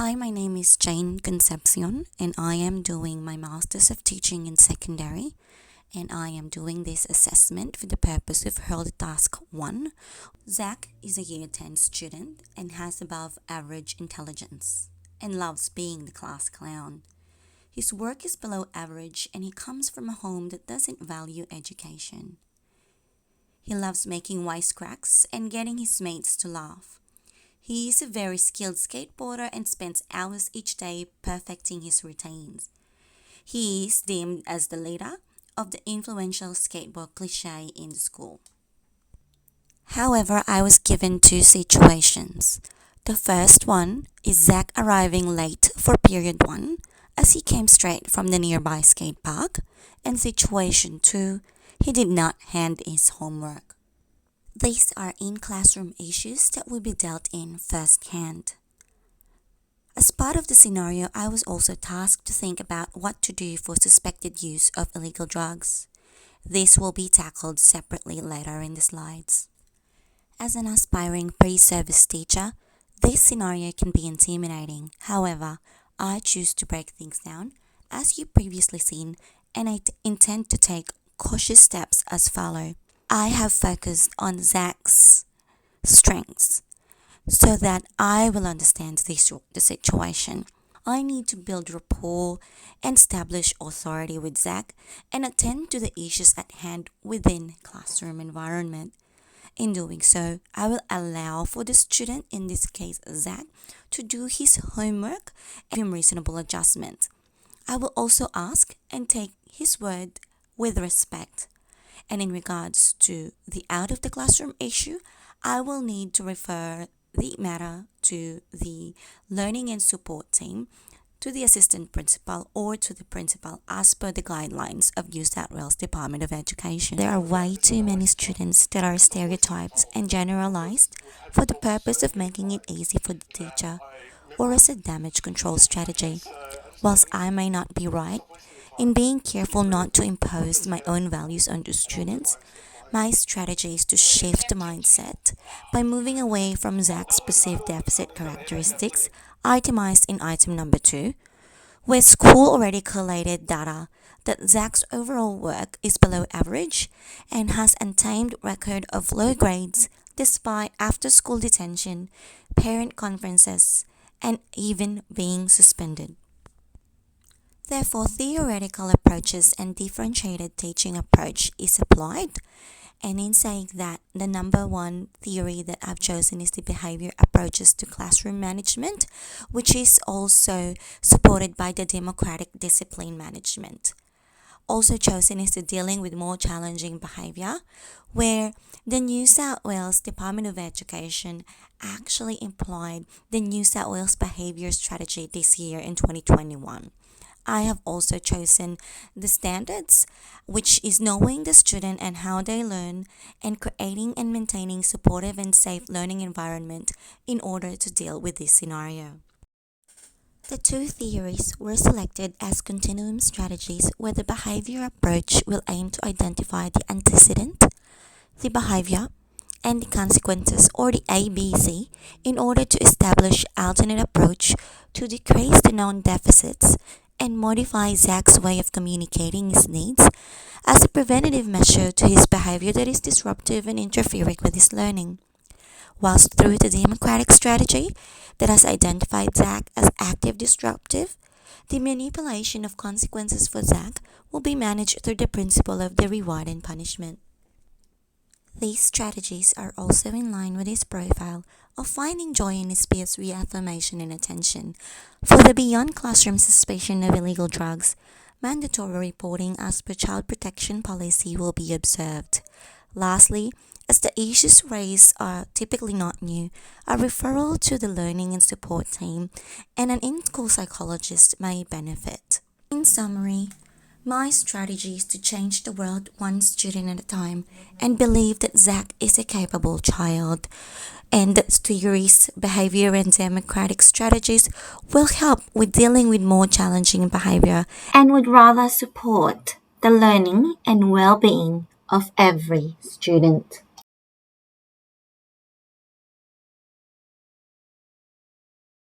Hi, my name is Jane Concepcion, and I am doing my Masters of Teaching in Secondary, and I am doing this assessment for the purpose of Hurled Task 1. Zach is a Year 10 student and has above average intelligence and loves being the class clown. His work is below average and he comes from a home that doesn't value education. He loves making wisecracks and getting his mates to laugh. He is a very skilled skateboarder and spends hours each day perfecting his routines. He is deemed as the leader of the influential skateboard cliché in the school. However, I was given two situations. The first one is Zach arriving late for period 1 as he came straight from the nearby skate park, and situation 2, he did not hand his homework. These are in-classroom issues that will be dealt in firsthand. As part of the scenario, I was also tasked to think about what to do for suspected use of illegal drugs. This will be tackled separately later in the slides. As an aspiring pre-service teacher, this scenario can be intimidating. However, I choose to break things down, as you previously seen, and I intend to take cautious steps as follow. I have focused on Zach's strengths so that I will understand the situation. I need to build rapport and establish authority with Zach and attend to the issues at hand within classroom environment. In doing so, I will allow for the student, in this case Zach, to do his homework and give him reasonable adjustment. I will also ask and take his word with respect. And in regards to the out of the classroom issue, I will need to refer the matter to the learning and support team, to the assistant principal, or to the principal as per the guidelines of New South Wales Department of Education. There are way too many students that are stereotyped and generalized for the purpose of making it easy for the teacher or as a damage control strategy. Whilst I may not be right, in being careful not to impose my own values onto students, my strategy is to shift the mindset by moving away from Zach's perceived deficit characteristics itemized in item number 2, where school already collated data that Zach's overall work is below average and has untamed record of low grades despite after-school detention, parent conferences, and even being suspended. Therefore, theoretical approaches and differentiated teaching approach is applied. And in saying that, the number one theory that I've chosen is the behavior approaches to classroom management, which is also supported by the democratic discipline management. Also chosen is the dealing with more challenging behavior, where the New South Wales Department of Education actually employed the New South Wales behavior strategy this year in 2021. I have also chosen the standards, which is knowing the student and how they learn and creating and maintaining supportive and safe learning environment in order to deal with this scenario. The two theories were selected as continuum strategies where the behavior approach will aim to identify the antecedent, the behavior, and the consequences, or the ABC, in order to establish alternate approach to decrease the known deficits and modify Zach's way of communicating his needs as a preventative measure to his behavior that is disruptive and interfering with his learning. Whilst through the democratic strategy that has identified Zach as active disruptive, the manipulation of consequences for Zach will be managed through the principle of the reward and punishment. These strategies are also in line with his profile of finding joy in his peers' reaffirmation and attention. For the beyond classroom suspicion of illegal drugs, mandatory reporting as per child protection policy will be observed. Lastly, as the issues raised are typically not new, a referral to the learning and support team and an in-school psychologist may benefit. In summary, my strategy is to change the world one student at a time and believe that Zach is a capable child, and that theories, behavior, and democratic strategies will help with dealing with more challenging behavior and would rather support the learning and well-being of every student.